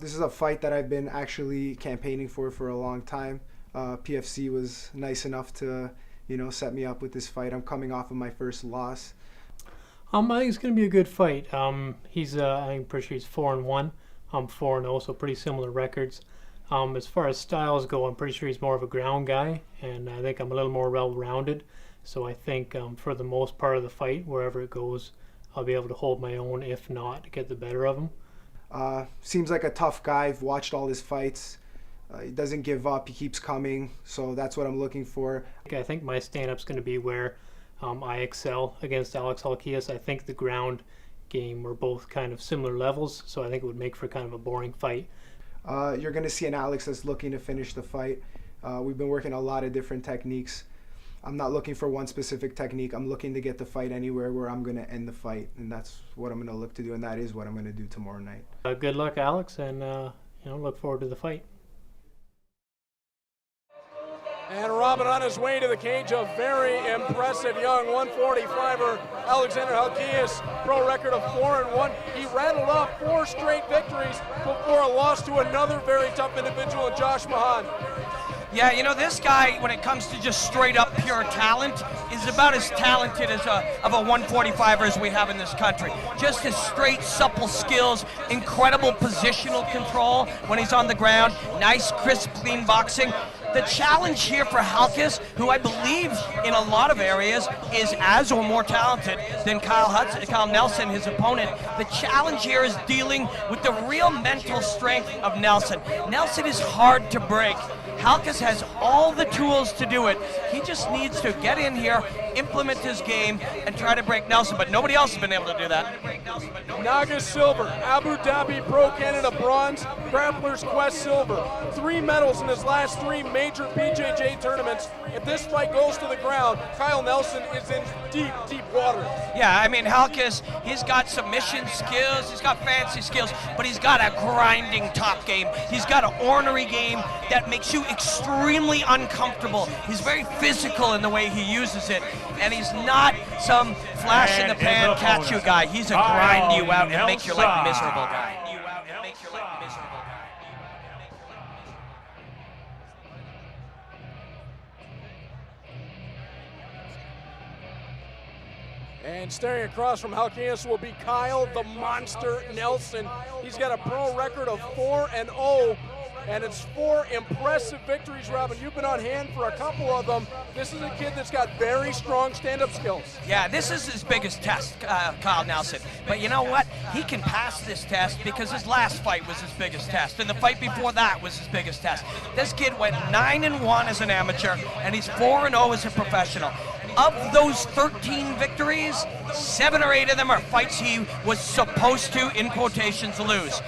This is a fight that I've been actually campaigning for a long time. PFC was nice enough to, set me up with this fight. I'm coming off of my first loss. I think it's going to be a good fight. I'm pretty sure he's 4-1. I'm 4-0, so pretty similar records. As far as styles go, I'm pretty sure he's more of a ground guy, and I think I'm a little more well-rounded. So I think for the most part of the fight, wherever it goes, I'll be able to hold my own, if not, get the better of him. Seems like a tough guy. I've watched all his fights. He doesn't give up. He keeps coming. So that's what I'm looking for. I think my stand-up's going to be where I excel against Alex Halkias. I think the ground game, we're both kind of similar levels, so I think it would make for kind of a boring fight. You're going to see an Alex that's looking to finish the fight. We've been working a lot of different techniques. I'm not looking for one specific technique. I'm looking to get the fight anywhere where I'm going to end the fight, and that's what I'm going to look to do, and that is what I'm going to do tomorrow night. Good luck, Alex, and look forward to the fight. And Robin on his way to the cage, a very impressive young 145er, Alexander Halkias, pro record of 4-1. He rattled off 4 straight victories before a loss to another very tough individual in Josh Mahan. Yeah, this guy, when it comes to just straight up pure talent, is about as talented as of a 145er as we have in this country. Just his straight, supple skills, incredible positional control when he's on the ground, nice, crisp, clean boxing. The challenge here for Halkias, who I believe in a lot of areas is as or more talented than Kyle Nelson, his opponent. The challenge here is dealing with the real mental strength of Nelson. Nelson is hard to break. Halkias has all the tools to do it. He just needs to get in here, implement his game, and try to break Nelson, but nobody else has been able to do that. Naga silver, Abu Dhabi Pro Canada bronze, Grappler's Quest silver. 3 medals in his last 3 major BJJ tournaments. If this fight goes to the ground, Kyle Nelson is in deep, deep water. Yeah, I mean, Halkias, he's got submission skills, he's got fancy skills, but he's got a grinding top game. He's got an ornery game that makes you extremely uncomfortable. He's very physical in the way he uses it, and he's not some flash in the pan catch you guy. He's a grind you out and make your life miserable guy. And staring across from Halkias will be Kyle the Monster Nelson. He's got a pro record of 4-0. And it's 4 impressive victories, Robin. You've been on hand for a couple of them. This is a kid that's got very strong stand-up skills. Yeah, this is his biggest test, Kyle Nelson. But you know what? He can pass this test because his last fight was his biggest test, and the fight before that was his biggest test. This kid went 9-1 as an amateur, and he's 4-0 as a professional. Of those 13 victories, 7 or 8 of them are fights he was supposed to, in quotations, lose.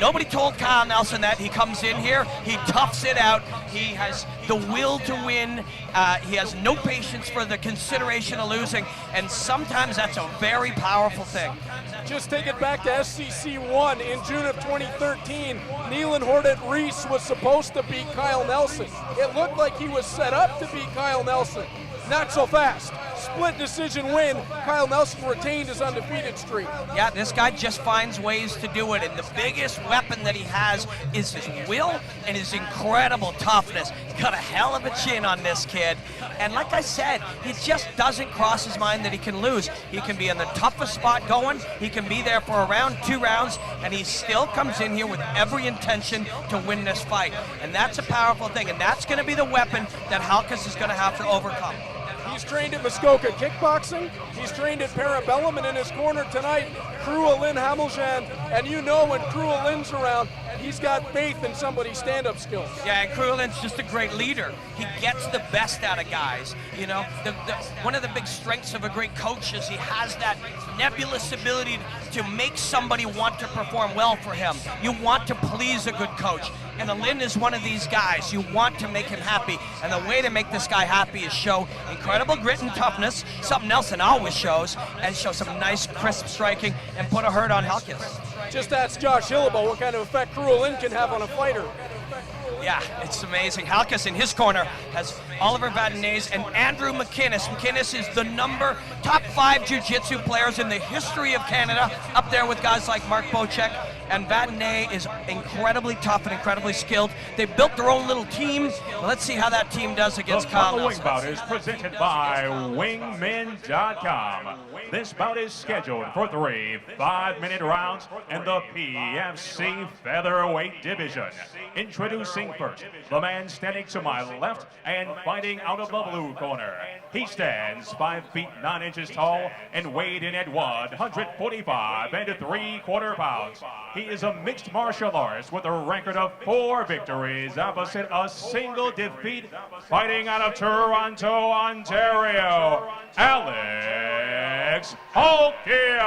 Nobody told Kyle Nelson that. He comes in here, he toughs it out, he has the will to win, he has no patience for the consideration of losing, and sometimes that's a very powerful thing. Just take it back to SCC 1 in June of 2013. Neelan Hordet-Reese was supposed to beat Kyle Nelson. It looked like he was set up to beat Kyle Nelson. Not so fast. Split decision win. Kyle Nelson retained his undefeated streak. Yeah, this guy just finds ways to do it, and the biggest weapon that he has is his will and his incredible toughness. He's got a hell of a chin on this kid, and like I said, he just doesn't cross his mind that he can lose. He can be in the toughest spot going, he can be there for a round, 2 rounds, and he still comes in here with every intention to win this fight, and that's a powerful thing, and that's going to be the weapon that Halkias is going to have to overcome. He's trained at Muskoka kickboxing. He's trained at Parabellum, and in his corner tonight, Krua Lynn Hameljan. And you know when Krua Lynn's around, he's got faith in somebody's stand-up skills. Yeah, and Krua Lynn's just a great leader. He gets the best out of guys. You know, one of the big strengths of a great coach is he has that nebulous ability to make somebody want to perform well for him. You want to please a good coach. And Lynn is one of these guys. You want to make him happy. And the way to make this guy happy is show incredible grit and toughness, something Nelson always shows, and show some nice, crisp striking, and put a hurt on Halkias. Just ask Josh Hillebo what kind of effect Krua Lynn can have on a fighter. Yeah, it's amazing. Halkias in his corner has Oliver Vadnais and Andrew McInnes. McInnes is the top 5 jiu-jitsu players in the history of Canada, up there with guys like Mark Bocek. And Vadnais is incredibly tough and incredibly skilled. They built their own little team. Let's see how that team does against Kyle Nelson. The following bout is presented by Wingmen.com. This bout is scheduled for 3 5-minute rounds in the PFC featherweight division. Introducing first, the man standing to my left and fighting out of the blue corner. He stands 5 feet 9 inches tall and weighed in at 145 3/4 pounds. He is a mixed martial artist with a record of 4 victories opposite a single defeat, fighting out of Toronto, Ontario, Alex Halkias.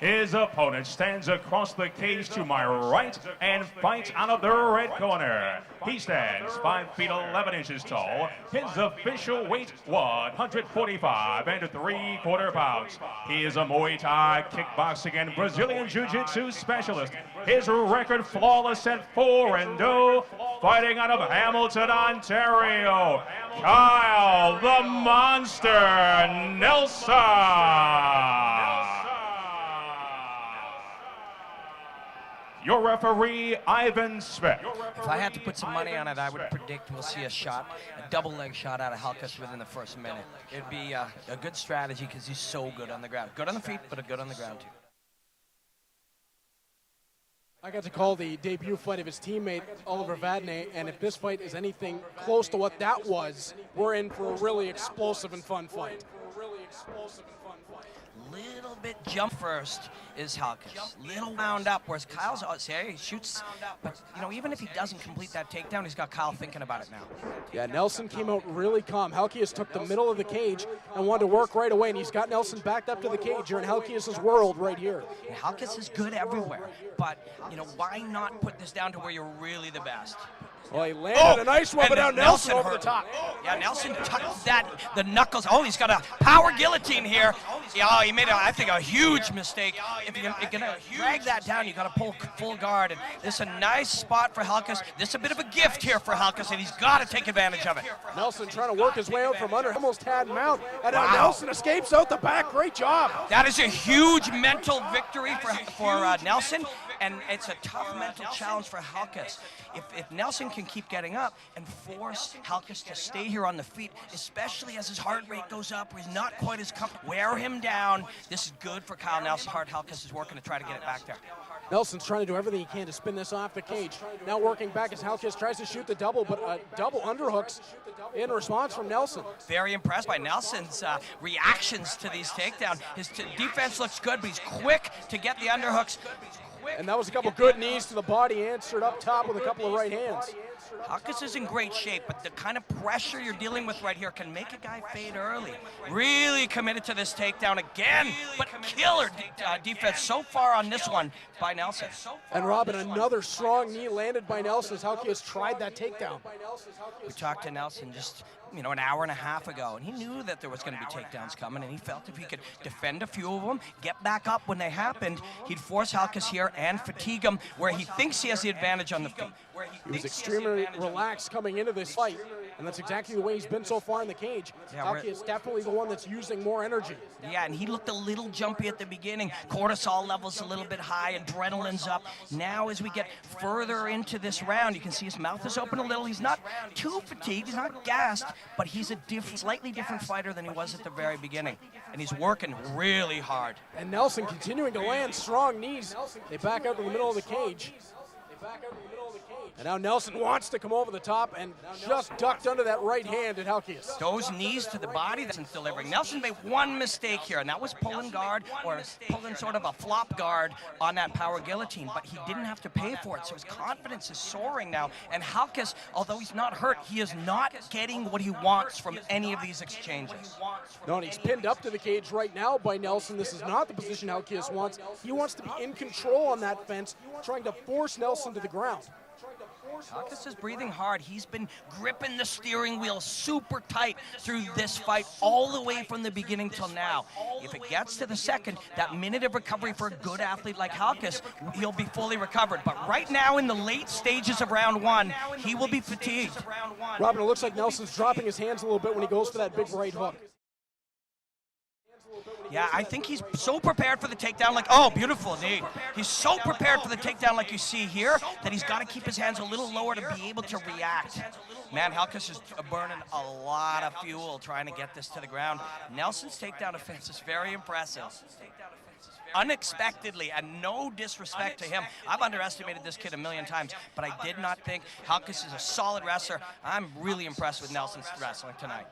His opponent stands across the cage to my right and fights out of the red corner. He stands 5 feet 11 inches tall. His official weight, 145 3/4 pounds. He is a Muay Thai, kickboxing, and Brazilian Jiu-Jitsu specialist. His record flawless at 4-0, fighting out of Hamilton, Ontario, Kyle the Monster Nelson. Your referee, Ivan Smith. If I had to put some money on it, I would predict we'll see a double leg shot out of Halkias within the first minute. It'd be a good strategy because he's so good on the ground. Good on the feet, but good on the ground too. I got to call the debut fight of his teammate, Oliver Vadnais, and if this fight is anything close to what that was, we're in for a really explosive and fun fight. Little bit jump first is Halkias. Little wound up, whereas Kyle's he shoots, but even if he doesn't complete that takedown, he's got Kyle thinking about it now. Yeah, Nelson came out really calm. Halkias took the middle of the cage and wanted to work right away, and he's got Nelson backed up to the cage. You're in Halkias' world right here. And Halkias is good everywhere, but why not put this down to where you're really the best? Well, he landed a nice one, but now Nelson over the top. Yeah, Nelson tucked the knuckles. Oh, he's got a power guillotine here. Yeah, he made, I think, a huge mistake. If you're going to drag that down, you got to pull full guard. And this is a nice spot for Halkias. This is a bit of a gift here for Halkias, and he's got to take advantage of it. Nelson trying to work his way out from under. Almost had him out. And now Nelson escapes out the back. Great job. That is a huge mental victory for Nelson, and it's a tough mental challenge for Halkias. If Nelson can keep getting up and force Halkias to stay here on the feet, especially as his heart rate goes up, where he's not quite as comfortable, wear him down. This is good for Kyle Nelson. Halkias is working to try to get it back there. Nelson's trying to do everything he can to spin this off the cage. Now working back as Halkias tries to shoot the double, but double underhooks in response from Nelson. Very impressed by Nelson's reactions to these takedowns. His defense looks good, but he's quick to get the underhooks. And that was a couple good knees to the body, answered up top with a couple of right hands. Halkias is in great shape, but the kind of pressure you're dealing with right here can make a guy fade early. Really committed to this takedown again, but killer defense so far on this one by Nelson. And Robin, another strong knee landed by Nelson as Halkias tried that takedown. We talked to Nelson just an hour and a half ago, and he knew that there was going to be takedowns coming, and he felt if he could defend a few of them, get back up when they happened, he'd force Halkias here and fatigue him where he thinks he has the advantage on the feet. He was extremely relaxed coming into this fight, and that's exactly the way he's been so far in the cage. Halkias definitely the one that's using more energy. Yeah, and he looked a little jumpy at the beginning. Cortisol levels a little bit high, adrenaline's up. Now as we get further into this round, you can see his mouth is open a little. He's not too fatigued, he's not gassed, but he's a slightly different fighter than he was at the very beginning. And he's working really hard. And Nelson continuing to land strong knees. They back out to the middle of the cage. And now Nelson wants to come over the top and just ducked under that right hand at Halkias. Those knees to the body that's delivering. Nelson made one mistake here, and that was pulling guard or pulling sort of a flop guard on that power guillotine, but he didn't have to pay for it, so his confidence is soaring now. And Halkias, although he's not hurt, he is not getting what he wants from any of these exchanges. No, and he's pinned up to the cage right now by Nelson. This is not the position Halkias wants. He wants to be in control on that fence, trying to force Nelson to the ground. Halkias is breathing hard. He's been gripping the steering wheel super tight through this fight all the way from the beginning till now. If it gets to the second, that minute of recovery for a good athlete like Halkias, he'll be fully recovered. But right now in the late stages of round one, he will be fatigued. Robin, it looks like Nelson's dropping his hands a little bit when he goes for that big right hook. Yeah, I think he's so prepared for the takedown, like, oh, beautiful knee. He's so prepared for the takedown like you see here that he's got to keep his hands a little lower to be able to react. Man, Halkias is burning a lot of fuel trying to get this to the ground. Nelson's takedown defense is very impressive. Unexpectedly, and no disrespect to him. I've underestimated this kid a million times, but I did not think Halkias is a solid wrestler. I'm really impressed with Nelson's wrestling tonight.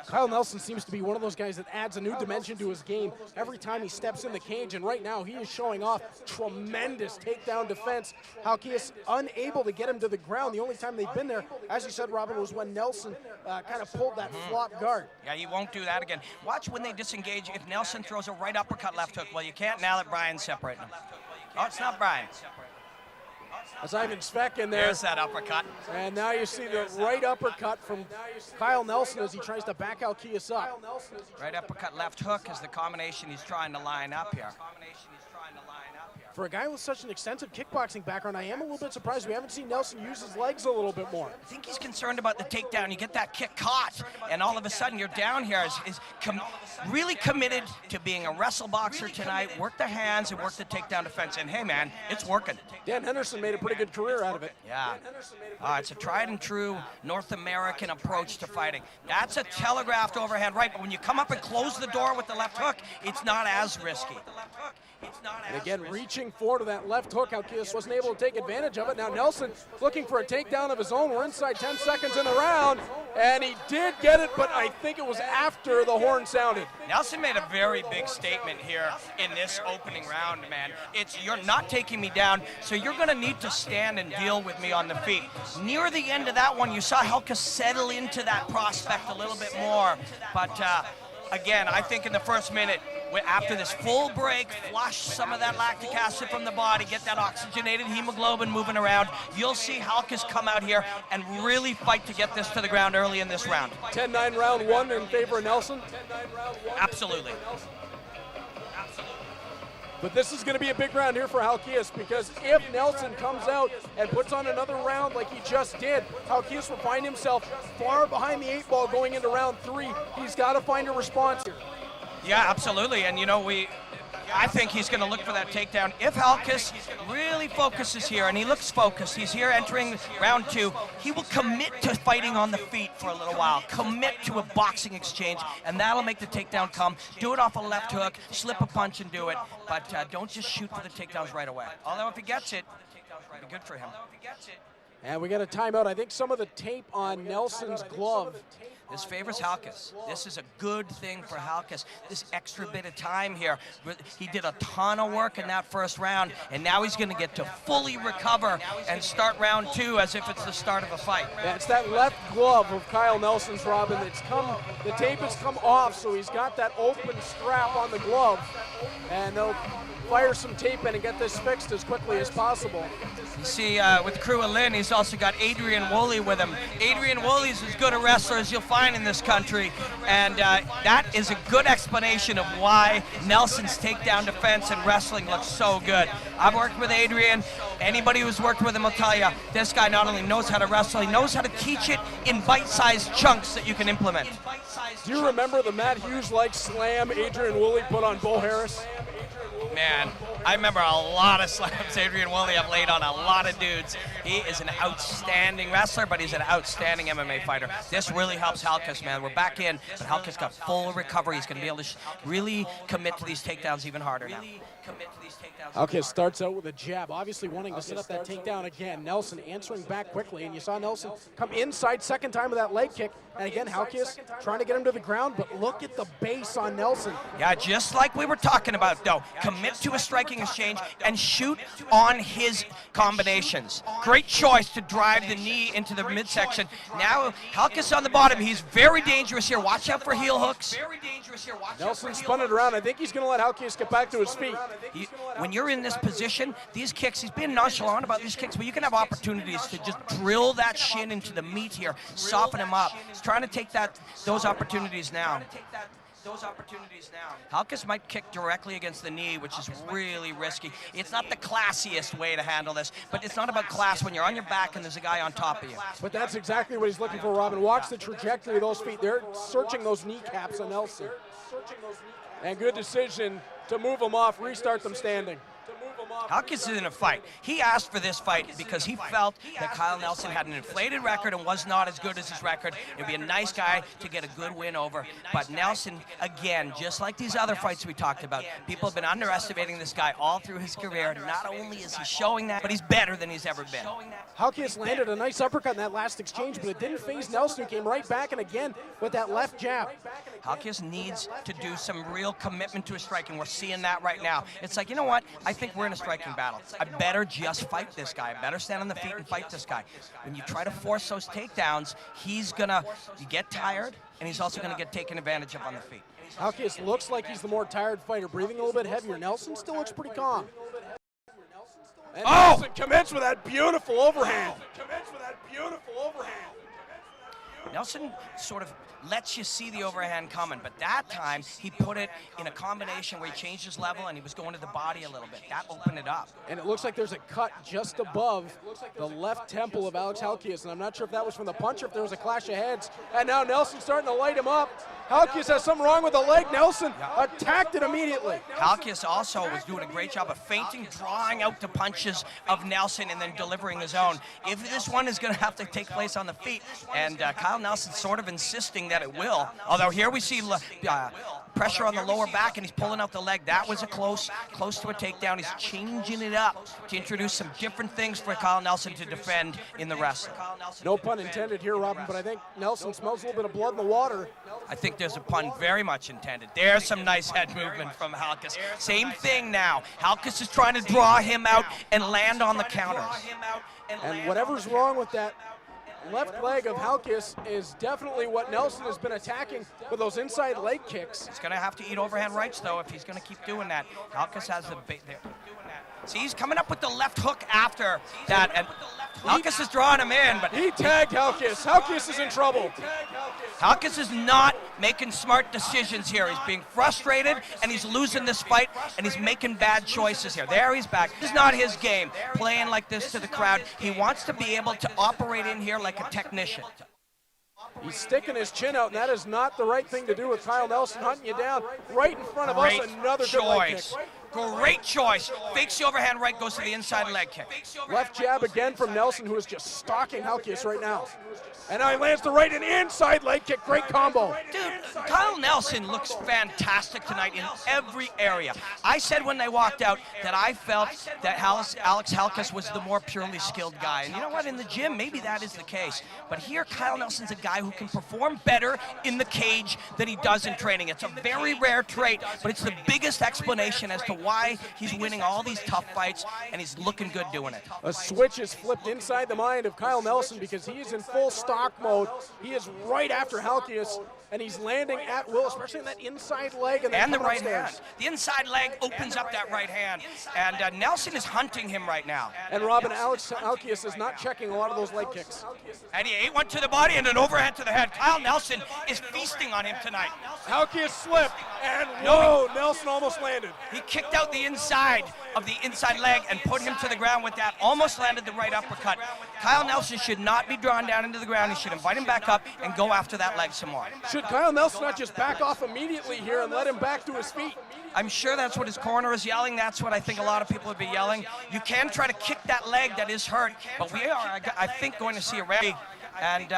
Kyle Nelson seems to be one of those guys that adds a new dimension to his game every time he steps in the cage, and right now he is showing off tremendous takedown defense. Halkias unable to get him to the ground. The only time they've been there, as you said, Robin, was when Nelson kind of pulled that flop guard. Yeah, he won't do that again. Watch when they disengage. If Nelson throws a right uppercut, left hook, well, you can't now that Brian's separating them. Oh, it's not Brian. As Ivan Svek in there. There's that uppercut. And now you see the right uppercut from Kyle Nelson as he tries to back Halkias up. Right uppercut, left hook is the combination he's trying to line up here. For a guy with such an extensive kickboxing background, I am a little bit surprised we haven't seen Nelson use his legs a little bit more. I think he's concerned about the takedown. You get that kick caught, and all of a sudden you're down here. Really committed to being a wrestle boxer tonight. Work the hands and work the takedown defense. And hey, man, it's working. Dan Henderson made a pretty good career out of it. Yeah. It's a tried and true North American approach to fighting. That's a telegraphed overhand right, but when you come up and close the door with the left hook, it's not as risky. And again, reaching forward to that left hook, Halkias wasn't able to take advantage of it. Now Nelson looking for a takedown of his own. We're inside 10 seconds in the round, and he did get it, but I think it was after the horn sounded. Nelson made a very big statement here in this opening round, man. You're not taking me down, so you're going to need to stand and deal with me on the feet. Near the end of that one, you saw Halkias settle into that prospect a little bit more, but again, I think in the first minute, after this full break, flush some of that lactic acid from the body, get that oxygenated hemoglobin moving around, you'll see Halkias come out here and really fight to get this to the ground early in this round. 10-9 round one in favor of Nelson? Absolutely. But this is going to be a big round here for Halkias, because if Nelson comes out and puts on another round like he just did, Halkias will find himself far behind the 8 ball going into round 3. He's got to find a response here. Yeah, absolutely. And, you know, I think he's going to look for that takedown. If Halkias really focuses here, and he looks focused, he's here entering round 2, he will commit to fighting on the feet for a little while, commit to a boxing exchange, and that'll make the takedown come. Do it off a left hook, slip a punch and do it, but don't just shoot for the takedowns right away. Although if he gets it, it'll be good for him. And we got a timeout. I think some of the tape on Nelson's glove. This favors Halkias. This is a good thing for Halkias. This extra bit of time here. He did a ton of work in that first round, and now he's going to get to fully recover and start round 2 as if it's the start of a fight. Yeah, it's that left glove of Kyle Nelson's, Robin, the tape has come off, so he's got that open strap on the glove, and they'll fire some tape in and get this fixed as quickly as possible. You see, with Crew of Lynn, he's also got Adrian Woolley with him. Adrian Woolley's as good a wrestler as you'll find in this country, and that is a good explanation of why Nelson's takedown defense and wrestling looks so good. I've worked with Adrian. Anybody who's worked with him will tell you, this guy not only knows how to wrestle, he knows how to teach it in bite-sized chunks that you can implement. Do you remember the Matt Hughes-like slam Adrian Woolley put on Bo Harris? Man, I remember a lot of slams Adrian Woolley have laid on a lot of dudes. He is an outstanding wrestler, but he's an outstanding MMA fighter. This really helps Halkias, man. We're back in, but Halkias got full recovery. He's going to be able to really commit to these takedowns even harder now. Halkias starts out with a jab, obviously wanting to set up that takedown again. Nelson answering back quickly, and you saw Nelson come inside second time with that leg kick. And again, Halkias trying to get him to the ground, but look at the base on Nelson. Yeah, just like we were talking about, though. Commit to a striking exchange and shoot on his combinations. Great choice to drive the knee into the midsection. Now, Halkias on the bottom. He's very dangerous here. Watch out for heel hooks. Nelson spun it around. I think he's going to let Halkias get back to his feet. When you're in this position, these kicks, he's being nonchalant about these kicks, but you can have opportunities to just drill that shin into the meat here, soften him up. He's trying to take those opportunities now. Halkias might kick directly against the knee, which is really risky. It's not the classiest way to handle this, but it's not about class when you're on your back and there's a guy on top of you. But that's exactly what he's looking for, Robin. Watch the trajectory of those feet. They're searching those kneecaps on Nelson. And good decision to move them off, restart them standing. Halkias is in a fight. He asked for this fight because he felt that Kyle Nelson had an inflated record and was not as good as his record. It'd be a nice guy to get a good win over. But Nelson, again, just like these other fights we talked about, people have been underestimating this guy all through his career. Not only is he showing that, but he's better than he's ever been. Halkias landed a nice uppercut in that last exchange, but it didn't phase Nelson, who came right back and again with that left jab. Halkias needs to do some real commitment to his striking. We're seeing that right now. It's like, you know what? I think we're in a striking battle. I better just fight this guy. I better stand on the feet and fight this guy. When you try to force those takedowns, he's gonna get tired, and he's also gonna get taken advantage of on the feet. Halkias looks like he's the more tired fighter, breathing a little bit heavier. Nelson still looks pretty calm. And Nelson commenced with that beautiful overhand. Nelson sort of lets you see the overhand coming, but that time he put it in a combination where he changed his level and he was going to the body a little bit. That opened it up. And it looks like there's a cut just above the left temple of Alex Halkias, and I'm not sure if that was from the punch or if there was a clash of heads. And now Nelson's starting to light him up. Halkias has something wrong with the leg. Nelson attacked it immediately. Halkias also was doing a great job of feinting, drawing out the punches of Nelson, and then delivering his own. If this one is going to have to take place on the feet, and Kyle Nelson sort of insisting that it will, although here we see pressure on the lower back, and he's pulling out the leg. That was a close to a takedown. He's changing it up to introduce some different things for Kyle Nelson to defend in the wrestling. No pun intended here, Robin, but I think Nelson smells a little bit of blood in the water. I think there's a pun very much intended. There's some nice head movement from Halkias. Same thing now. Halkias is trying to draw him out and land on the counters. And whatever's wrong with that left leg of Halkias is definitely what Nelson has been attacking with those inside leg kicks. He's going to have to eat overhand rights, though, if he's going to keep doing that. Halkias has the bait there. See, he's coming up with the left hook after that, and Halkias is drawing him in, but he tagged Halkias. Halkias is in trouble. Halkias is not making smart decisions here. He's being frustrated, and he's losing this fight, and he's making bad choices here. There he's back. This is not his game, playing like this to the crowd. He wants to be able to operate in here like a technician. He's sticking his chin out, and that is not the right thing to do with Kyle Nelson hunting you down right in front of us. Another good leg kick. Great choice. Fakes the overhand right, goes to the inside leg kick. Left jab again from Nelson, who is just stalking Halkias right now. And now he lands the right and inside leg kick. Great combo. Dude, Kyle Nelson looks fantastic tonight in every area. I said when they walked out that I felt that Alex Halkias was the more purely skilled guy. And you know what? In the gym, maybe that is the case. But here, Kyle Nelson's a guy who can perform better in the cage than he does in training. It's a very rare trait, but it's the biggest explanation as to why he's winning all these tough fights, and he's looking good doing it. A switch is flipped inside the mind of Kyle Nelson because he is in full stock mode. He is right after Halkias, and he's landing at will, especially in that inside leg and the right hand. The inside leg opens up that right hand, and Nelson is hunting him right now. And Robin, Alex Halkias is not checking a lot of those leg kicks. And he ate one to the body and an overhead to the head. Kyle Nelson is feasting on him tonight. Halkias slipped, and whoa, Nelson almost landed. He kicked out the inside of the inside leg and put him to the ground with that. Almost landed the right uppercut. Kyle Nelson should not be drawn down into the ground. He should invite him back up and go after that leg some more. Should Kyle Nelson not just back off immediately here and let him back to his feet? I'm sure that's what his corner is yelling. That's what I think a lot of people would be yelling. You can try to kick that leg that is hurt, but we are, I think, going to see a round. And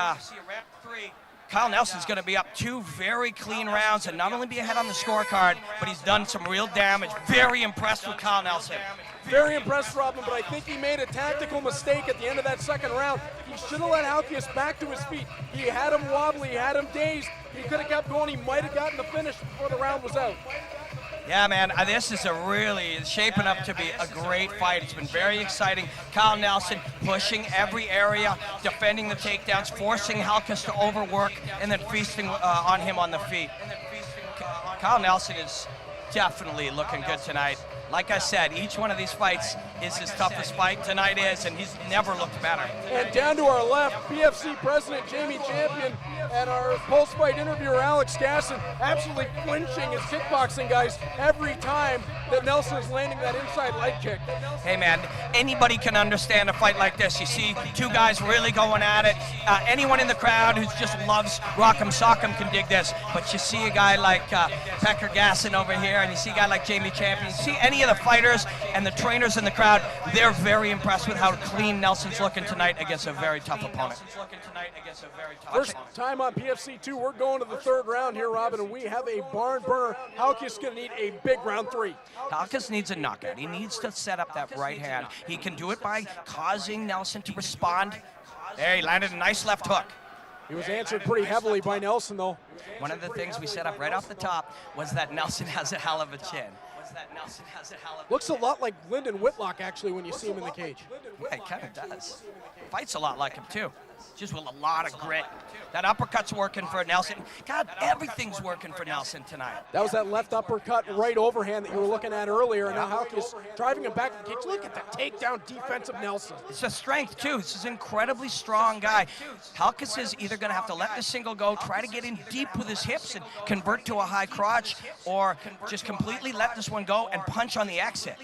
Kyle Nelson's going to be up 2 very clean rounds and not only be ahead on the scorecard, but he's done some real damage. Very impressed with Kyle Nelson. Very impressed, Robin, but I think he made a tactical mistake at the end of that second round. He should have let Halkias back to his feet. He had him wobbly, he had him dazed. He could have kept going. He might have gotten the finish before the round was out. Yeah, man, this is it's shaping up to be a great fight. It's been very exciting. Kyle Nelson pushing every area, defending the takedowns, forcing Halkias to overwork, and then feasting on him on the feet. Kyle Nelson is definitely looking good tonight. like I said, each one of these fights is his toughest fight. Tonight is, and he's never looked better. And down to our left, PFC President Jamie Champion and our post-fight interviewer Alex Gasson, absolutely flinching his kickboxing guys every time that Nelson is landing that inside leg kick. Hey man, anybody can understand a fight like this. You see two guys really going at it. Anyone in the crowd who just loves Rock'em Sock'em can dig this. But you see a guy like Pecker Gasson over here, and you see a guy like Jamie Champion. You see any of the fighters and the trainers in the crowd, they're very impressed with how clean Nelson's looking tonight against a very tough opponent. First time on PFC 2, we're going to the third round here, Robin, and we have a barn burner. Halkias is going to need a big round 3. Halkias needs a knockout. He needs to set up that right hand. He can do it by causing Nelson to respond. There, he landed a nice left hook. He was answered pretty heavily by Nelson, though. One of the things we set up right off the top was that Nelson has a hell of a chin. Looks a lot like Lyndon Whitlock, actually, when you see him in the cage. Yeah, he kind of does. Fights a lot like him, too. Just with a lot of grit. That uppercut's working for Nelson. God, everything's working for Nelson tonight. That was that left uppercut, right overhand that you were looking at earlier, and now Halkias driving him back to the cage. Look at the takedown defense of Nelson. It's a strength, too. This is an incredibly strong guy. Halkias is either going to have to let the single go, try to get in deep with his hips and convert to a high crotch, or just completely let this one go and punch on the exit.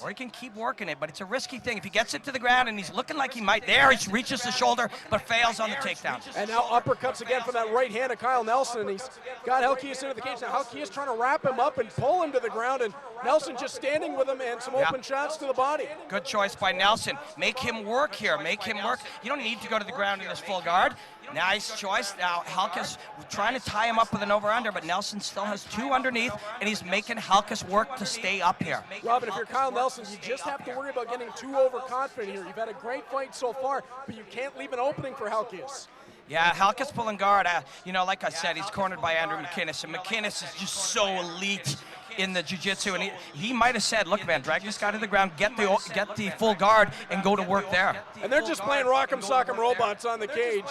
Or he can keep working it, but it's a risky thing. If he gets it to the ground and he's looking like he might, there he reaches the shoulder, but fails on the takedown. And now uppercuts again from that right hand of Kyle Nelson, and he's got Halkias into the cage. Now Halkias trying to wrap him up and pull him to the ground, and Nelson just standing with him and some open shots to the body. Good choice by Nelson. Make him work here. Make him work. You don't need to go to the ground in this full guard. Nice choice. Now Halkias trying to tie him up with an over-under, but Nelson still has 2 underneath, and he's making Halkias work to stay up here. Robin, if you're Kyle Nelson, you just have to worry about getting too overconfident here. You've had a great fight so far, but you can't leave an opening for Halkias. Yeah, Halkias pulling guard. You know, like I said, he's cornered by Andrew McInnes, and McInnes is just so elite in the jiu-jitsu, and he might have said, look, man, drag this guy to the ground, get the full guard, and go to work there. And they're just playing Rock'em Sock'em robots on the cage.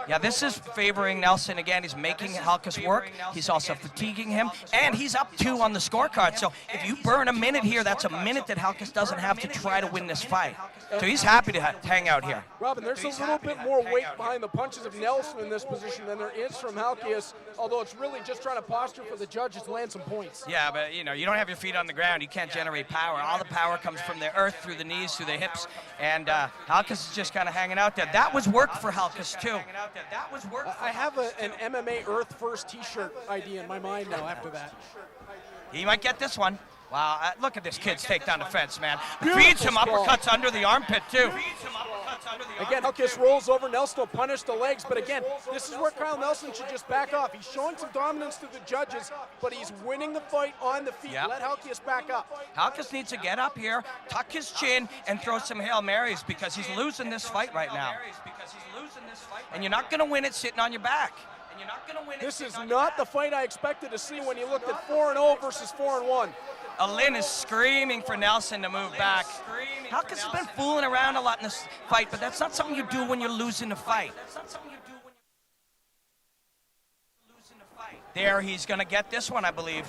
Yeah, this is favoring Nelson again. He's making Halkias work. He's also fatiguing him, and he's up 2 on the scorecard. So if you burn a minute here, that's a minute that Halkias doesn't have to try to win this fight. So he's happy to hang out here. Robin, there's a little bit more weight behind the punches of Nelson in this position than there is from Halkias, although it's really just trying to posture for the judges to land some points. Yeah, but you know, you don't have your feet on the ground, you can't generate power. All the power comes from the earth, through the knees, through the hips, and Halkias is just kind of hanging out there. That was work for Halkias too. I have an MMA Earth First t-shirt idea in my mind now after that. He might get this one. Wow, look at this kid's takedown defense, man. Beautiful Feeds him skull. uppercuts under the armpit, too. Again, Halkias rolls over. Nelson will punish the legs, but again, this is where Kyle Nelson should just back off. He's showing some dominance to the judges, but he's winning the fight on the feet. Yep. Let Halkias back up. Halkias needs to get up here, tuck his chin, and throw some Hail Marys because he's losing this fight right now. And you're not going to win it sitting on your back. This is not the fight I expected to see when you looked at 4-0 versus 4-1. Lynn is screaming for Nelson to move back. Halkias has been fooling around a lot in this fight, but that's not something you do when you're losing a fight. There, he's going to get this one, I believe.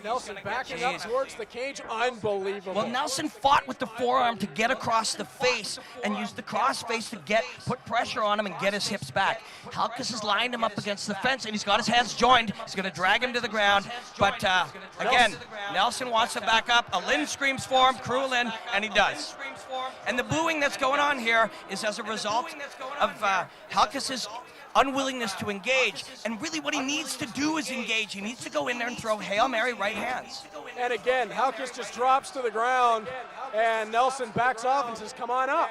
Nelson backing up towards the cage. Unbelievable. Well, Nelson fought with the forearm to get across the face and used the cross face to put pressure on him and get his hips back. Halkias has lined him up against the fence, and he's got his hands joined. He's going to drag him to the ground. But, again, Nelson wants to back up. Lynn screams for him, Crew Lynn, and he does. And the booing that's going on here is as a result of Halkias's unwillingness to engage, and really what he needs to do is engage. He needs to go in there and throw Hail Mary right hands. And again, Halkias just drops to the ground, and Nelson backs off and says, come on up.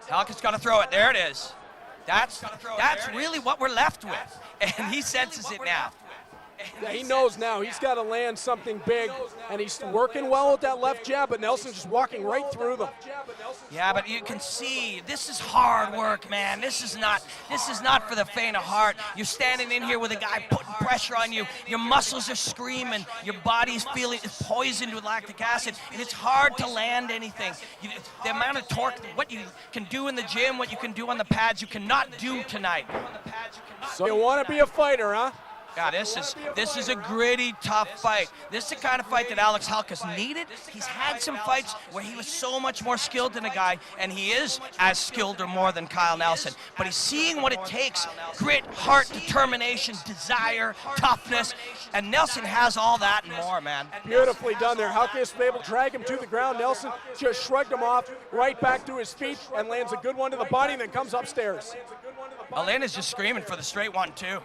Halkias got to throw it. There it is. That's really what we're left with, and he senses it now. Yeah, he knows now he's got to land something big, and he's working well with that left jab, but Nelson's just walking right through them. Yeah, but you can see this is hard work, man. This is not for the faint of heart. You're standing in here with a guy putting pressure on you. Your muscles are screaming. Your body's feeling it's poisoned with lactic acid, and it's hard to land anything. The amount of torque, what you can do in the gym, what you can do on the pads, you cannot do tonight. So you want to be a fighter, huh? Yeah, this is a gritty, tough fight. This is the kind of fight that Alex Halkias needed. He's had some fights where he was so much more skilled than a guy, and he is as skilled or more than Kyle Nelson. But he's seeing what it takes: grit, heart, determination, desire, toughness, and Nelson has all that and more, man. Beautifully done there. Halkias was able to drag him to the ground. Nelson just shrugged him off right back to his feet and lands a good one to the body and then comes upstairs. Elena's just screaming for the straight one, too.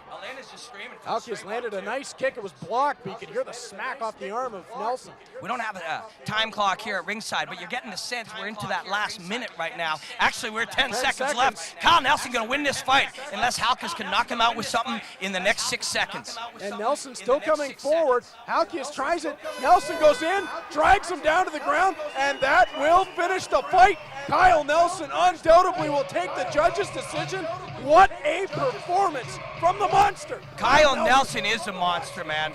Halkias landed a nice kick. It was blocked, but you could hear the smack off the arm of Nelson. We don't have a time clock here at ringside, but you're getting the sense we're into that last minute right now. Actually, we're 10 seconds left. Kyle Nelson going to win this fight unless Halkias can knock him out with something in the next 6 seconds. And Nelson still coming forward. Halkias tries it. Nelson goes in, drags him down to the ground, and that will finish the fight. Kyle Nelson undoubtedly will take the judge's decision. What a performance from the monster. Kyle Nelson is a monster, man.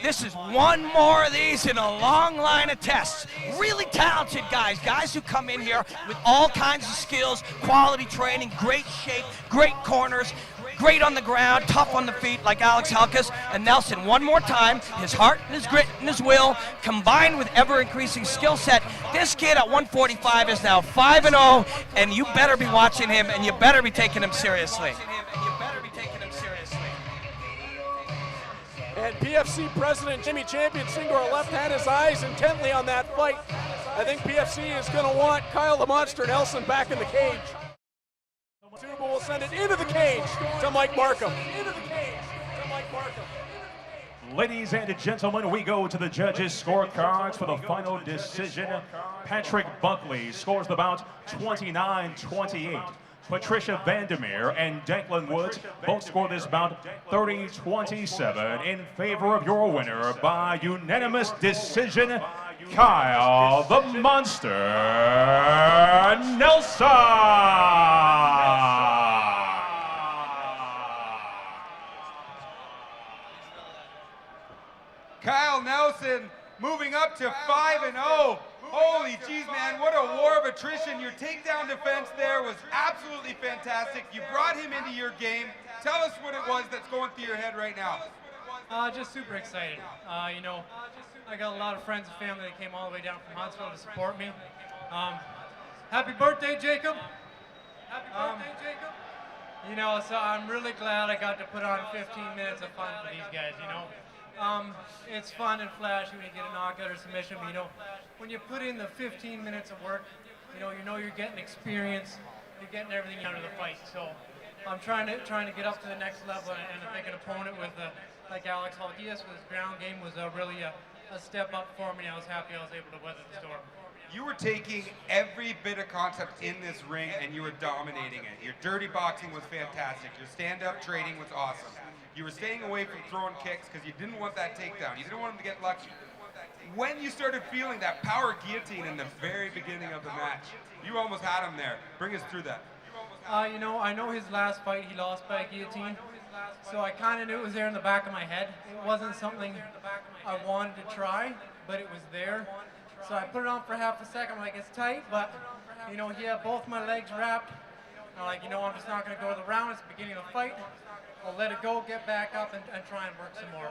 This is one more of these in a long line of tests. Really talented guys who come in here with all kinds of skills, quality training, great shape, great corners, great on the ground, tough on the feet like Alex Halkias. And Nelson, one more time, his heart and his grit and his will, combined with ever-increasing skill set. This kid at 145 is now 5-0, and you better be watching him, and you better be taking him seriously. And PFC President Jimmy Champion Singor left had his eyes intently on that fight. I think PFC is going to want Kyle the Monster Nelson back in the cage. Tuba will send it into the cage to Mike Markham. Ladies and gentlemen, we go to the judges' scorecards for the final decision. Patrick Buckley scores the bout 29-28. Patricia Vandermeer and Declan Woods both score this bout 30-27 in favor of your winner by unanimous decision, Kyle the Monster Nelson. Kyle Nelson moving up to 5-0. Holy jeez, man, what a war of attrition. Your takedown defense there was absolutely fantastic. You brought him into your game. Tell us what it was that's going through your head right now. Just super excited. You know, I got a lot of friends and family that came all the way down from Huntsville to support me. Happy birthday, Jacob. Happy birthday, Jacob. You know, so I'm really glad I got to put on 15 minutes of fun for these guys, you know. It's fun and flashy when you get a knockout or submission, but you know, when you put in the 15 minutes of work, you know you're getting experience, you're getting everything out of the fight. So I'm trying to get up to the next level, and I think an opponent with like Alex Halkias with his ground game was really a step up for me. I was happy I was able to weather the storm. You were taking every bit of concept in this ring and you were dominating it. Your dirty boxing was fantastic. Your stand-up trading was awesome. You were staying away from throwing kicks because you didn't want that takedown. You didn't want him to get lucky. When you started feeling that power guillotine in the very beginning of the match, you almost had him there. Bring us through that. You know, I know his last fight he lost by a guillotine, so I kind of knew it was there in the back of my head. It wasn't something I wanted to try, but it was there. So I put it on for half a second, like it's tight, but you know, he had both my legs wrapped. I'm like, you know, I'm just not going to go to the round. It's the beginning of the fight. I'll let it go, get back up, and try and work some more.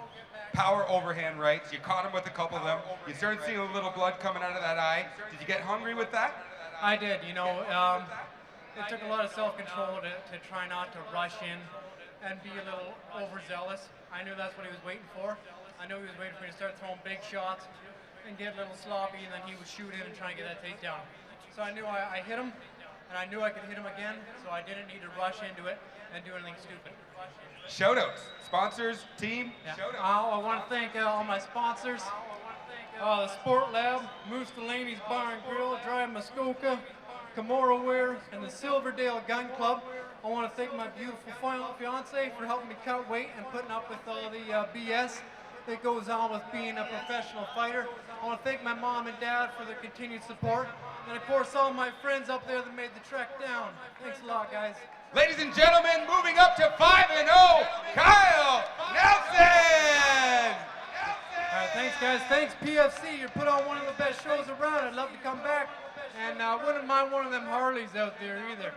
Power overhand rights. You caught him with a couple of them. You started seeing a little blood coming out of that eye. Did you get hungry with that? I did. You know, it took a lot of self-control to try not to rush in and be a little overzealous. I knew that's what he was waiting for. I knew he was waiting for me to start throwing big shots and get a little sloppy, and then he would shoot in and try and get that takedown. So I knew I hit him, and I knew I could hit him again, so I didn't need to rush into it and do anything stupid. Shoutouts, sponsors, team. Yeah. I want to thank all my sponsors, the Sport Lab, Moose Delaney's Bar and Grill, Dry Muskoka, Kimura Wear, and the Silverdale Gun Club. I want to thank my beautiful fiance for helping me cut weight and putting up with all the BS that goes on with being a professional fighter. I want to thank my mom and dad for their continued support, and of course all my friends up there that made the trek down. Thanks a lot, guys. Ladies and gentlemen, moving up to 5-0, Kyle Nelson! All right, thanks, guys. Thanks, PFC. You put on one of the best shows around. I'd love to come back, and wouldn't mind one of them Harleys out there either.